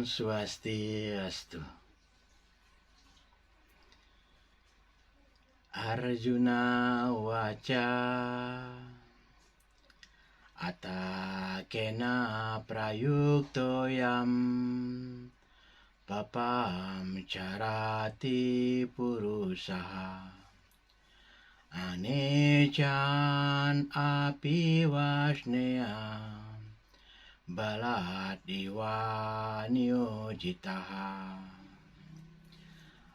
Om Swastiastu. Arjuna waca atakena prayuktoyam papam carati purusaha aneccan api wasneya balat diwa niyojitaha.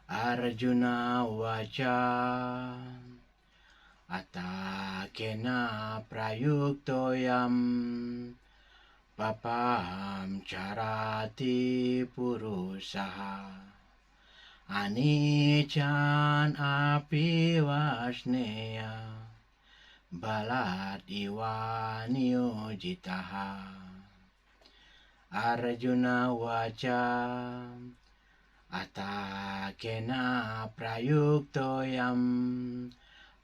Arjuna waca atakena prayuktoyam papam carati purusaha aniccan api wasneya balat iwa niyojitaha. Arjuna waca atakena prayuktoyam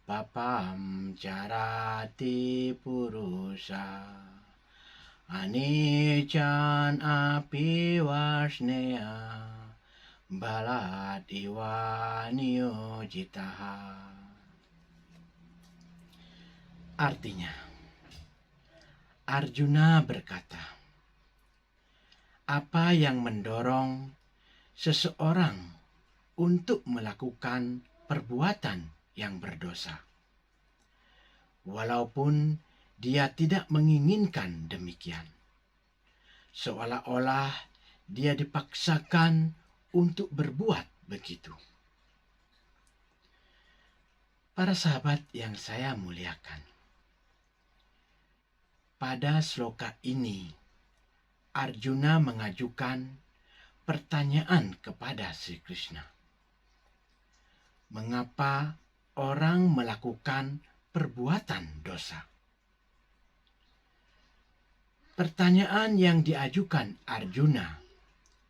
papam carati purusa aniccan api wasneya balat iwa niyojitaha. Artinya, Arjuna berkata, apa yang mendorong seseorang untuk melakukan perbuatan yang berdosa, walaupun dia tidak menginginkan demikian, seolah-olah dia dipaksakan untuk berbuat begitu. Para sahabat yang saya muliakan, pada sloka ini Arjuna mengajukan pertanyaan kepada Sri Krishna. Mengapa orang melakukan perbuatan dosa? Pertanyaan yang diajukan Arjuna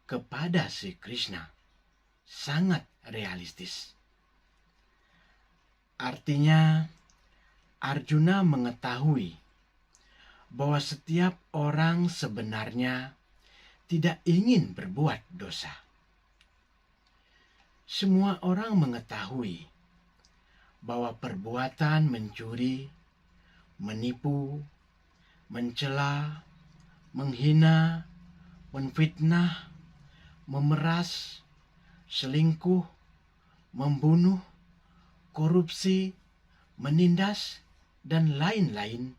kepada Sri Krishna sangat realistis. Artinya, Arjuna mengetahui bahwa setiap orang sebenarnya tidak ingin berbuat dosa. Semua orang mengetahui bahwa perbuatan mencuri, menipu, mencela, menghina, menfitnah, memeras, selingkuh, membunuh, korupsi, menindas, dan lain-lain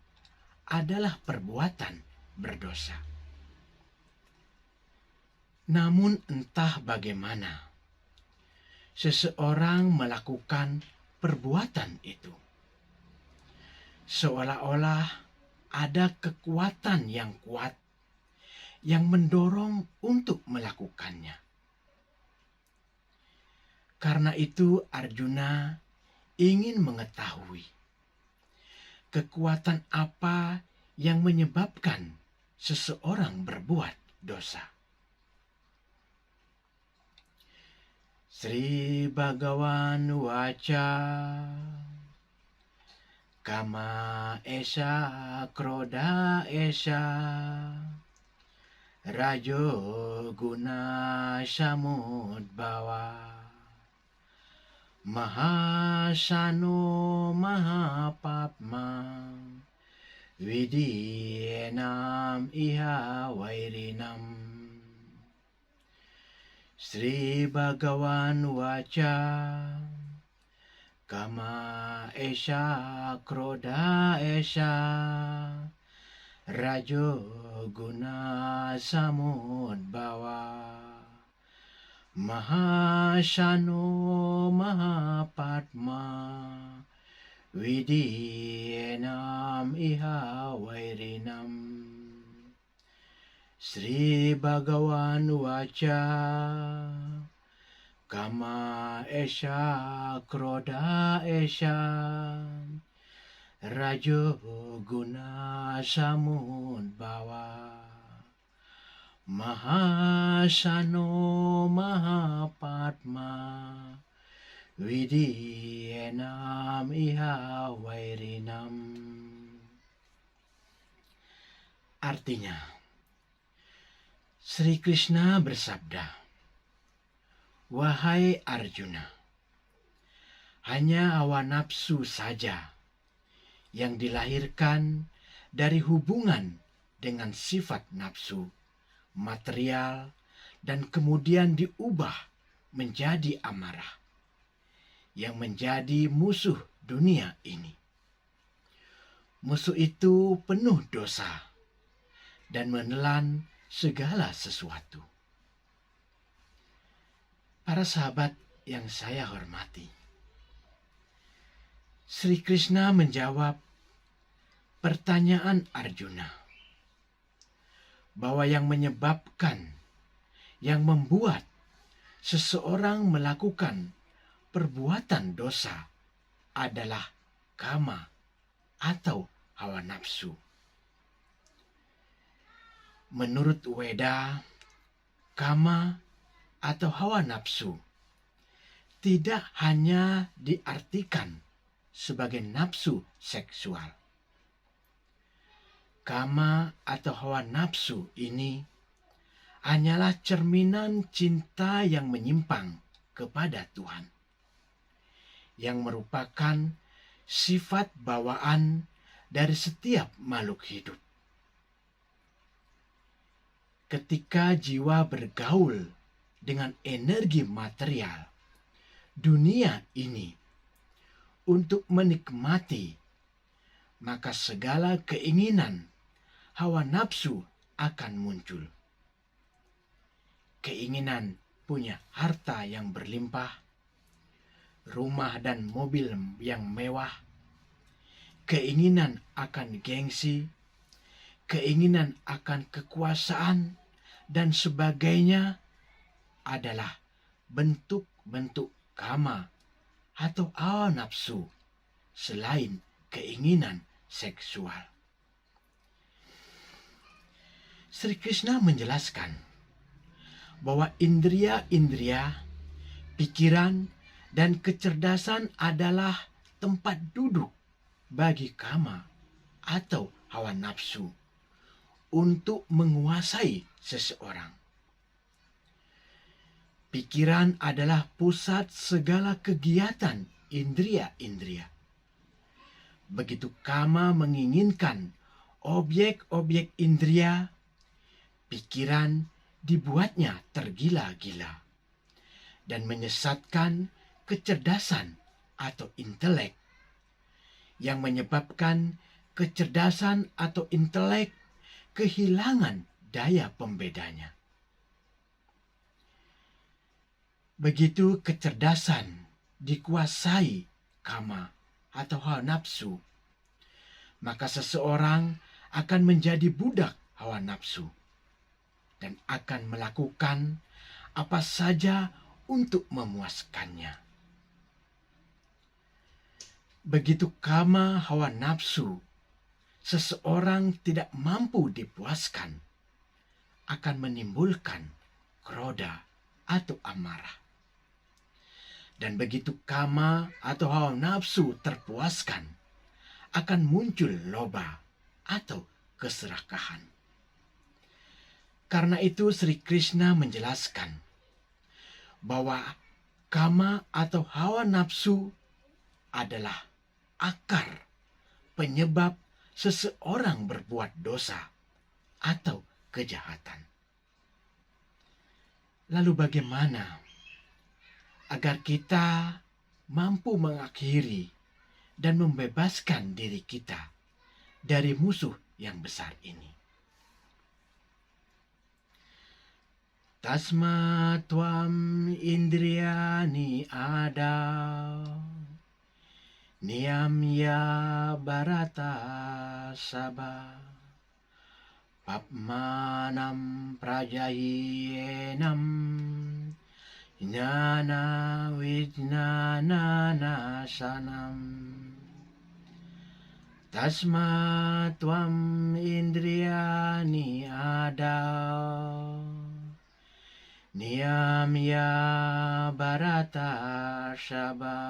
adalah perbuatan berdosa. Namun entah bagaimana, seseorang melakukan perbuatan itu, seolah-olah ada kekuatan yang kuat yang mendorong untuk melakukannya. Karena itu Arjuna ingin mengetahui kekuatan apa yang menyebabkan seseorang berbuat dosa. Sri Bhagawan waca kama esa kroda esa rajo guna samudbhawa mahasano mahapapma vidyenam iha wairinam. Sri Bhagawan waca kama esa kroda esa rajo guna samudbhawa mahasano mahapatma vidyenam iha wairinam. Sri Bhagawan waca kama esa kroda esa rajo guna samudbhawa mahasano mahapatma vidyenam iha wairinam. Artinya, Sri Krishna bersabda, "Wahai Arjuna, hanya hawa nafsu saja yang dilahirkan dari hubungan dengan sifat nafsu, material, dan kemudian diubah menjadi amarah, yang menjadi musuh dunia ini. Musuh itu penuh dosa dan menelan segala sesuatu." Para sahabat yang saya hormati, Sri Krishna menjawab pertanyaan Arjuna bahwa yang menyebabkan, yang membuat seseorang melakukan perbuatan dosa adalah kama atau hawa nafsu. Menurut Weda, kama atau hawa nafsu tidak hanya diartikan sebagai nafsu seksual. Kama atau hawa nafsu ini hanyalah cerminan cinta yang menyimpang kepada Tuhan, yang merupakan sifat bawaan dari setiap makhluk hidup. Ketika jiwa bergaul dengan energi material dunia ini untuk menikmati, maka segala keinginan hawa nafsu akan muncul. Keinginan punya harta yang berlimpah, rumah dan mobil yang mewah, keinginan akan gengsi, keinginan akan kekuasaan, dan sebagainya adalah bentuk-bentuk kama atau hawa nafsu selain keinginan seksual. Sri Krishna menjelaskan bahwa indria-indria, pikiran, dan kecerdasan adalah tempat duduk bagi kama atau hawa nafsu untuk menguasai seseorang. Pikiran adalah pusat segala kegiatan indria-indria. Begitu kama menginginkan objek-objek indria, pikiran dibuatnya tergila-gila dan menyesatkan kecerdasan atau intelek, yang menyebabkan kecerdasan atau intelek kehilangan daya pembedanya. Begitu kecerdasan dikuasai kama atau hawa nafsu, maka seseorang akan menjadi budak hawa nafsu dan akan melakukan apa saja untuk memuaskannya. Begitu kama hawa nafsu seseorang tidak mampu dipuaskan, akan menimbulkan kroda atau amarah. Dan begitu kama atau hawa nafsu terpuaskan, akan muncul loba atau keserakahan. Karena itu Sri Krishna menjelaskan bahwa kama atau hawa nafsu adalah akar penyebab seseorang berbuat dosa atau kejahatan. Lalu bagaimana agar kita mampu mengakhiri dan membebaskan diri kita dari musuh yang besar ini? Tasma tvam indriyani ada niyamya bharata sabha papmanam prajayenam jnana vijnana nasanam. Tasma tvam indriyani ada niyamya bharata sabha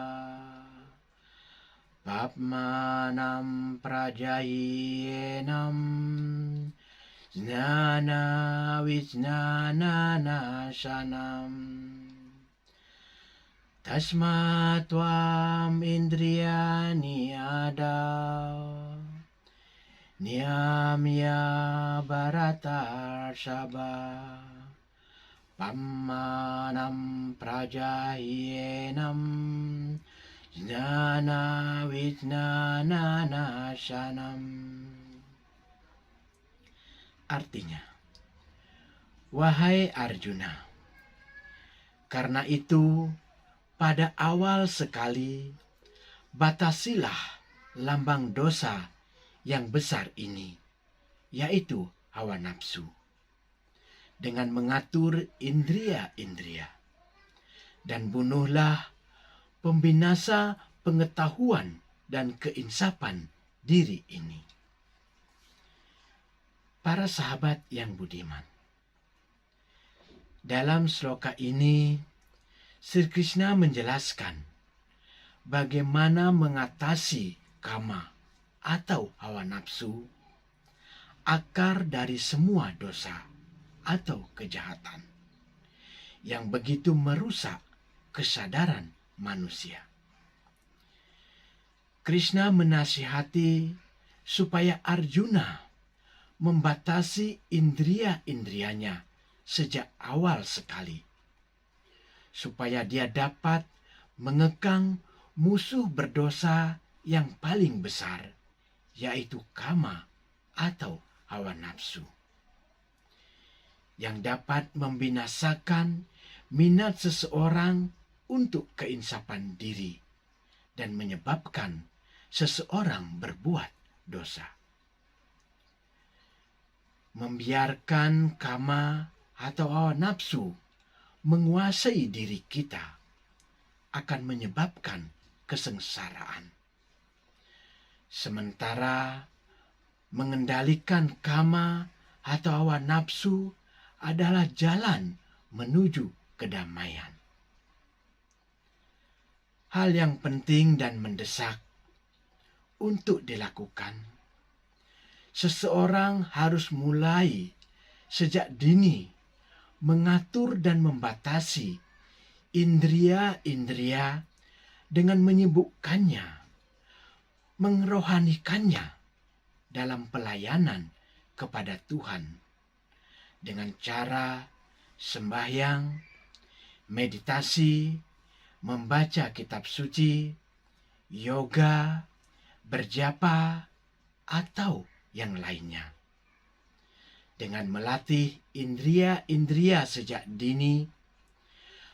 papmanam prajayenam Jnana vijnana shanam. Tasmat tvam indriyani adav niyamya bharatarshava pammanam prajayenam jnana vijnana nasanam. Artinya, wahai Arjuna, karena itu pada awal sekali batasilah lambang dosa yang besar ini, yaitu hawa nafsu, dengan mengatur indria-indria, dan bunuhlah pembinasa pengetahuan dan keinsapan diri ini. Para sahabat yang budiman, dalam sloka ini Sri Krishna menjelaskan bagaimana mengatasi kama atau hawa nafsu, akar dari semua dosa atau kejahatan yang begitu merusak kesadaran manusia. Krishna menasihati supaya Arjuna membatasi indria-indrianya sejak awal sekali, supaya dia dapat mengekang musuh berdosa yang paling besar, yaitu kama atau hawa nafsu, yang dapat membinasakan minat seseorang untuk keinsapan diri dan menyebabkan seseorang berbuat dosa. Membiarkan kama atau hawa nafsu menguasai diri kita akan menyebabkan kesengsaraan. Sementara mengendalikan kama atau hawa nafsu adalah jalan menuju kedamaian. Hal yang penting dan mendesak untuk dilakukan, seseorang harus mulai sejak dini mengatur dan membatasi indria-indria dengan menyibukkannya, mengerohanikannya dalam pelayanan kepada Tuhan dengan cara sembahyang, meditasi, membaca kitab suci, yoga, berjapa, atau yang lainnya. Dengan melatih indria-indria sejak dini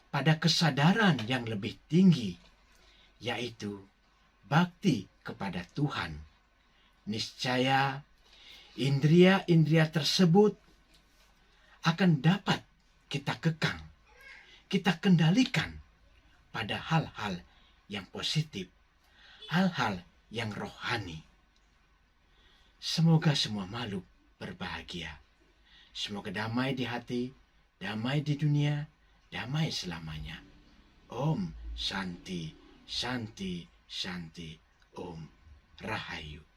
pada kesadaran yang lebih tinggi, yaitu bakti kepada Tuhan, niscaya indria-indria tersebut akan dapat kita kekang, kita kendalikan pada hal-hal yang positif, hal-hal yang rohani. Semoga semua makhluk berbahagia. Semoga damai di hati, damai di dunia, damai selamanya. Om Shanti, Shanti, Shanti. Om Rahayu.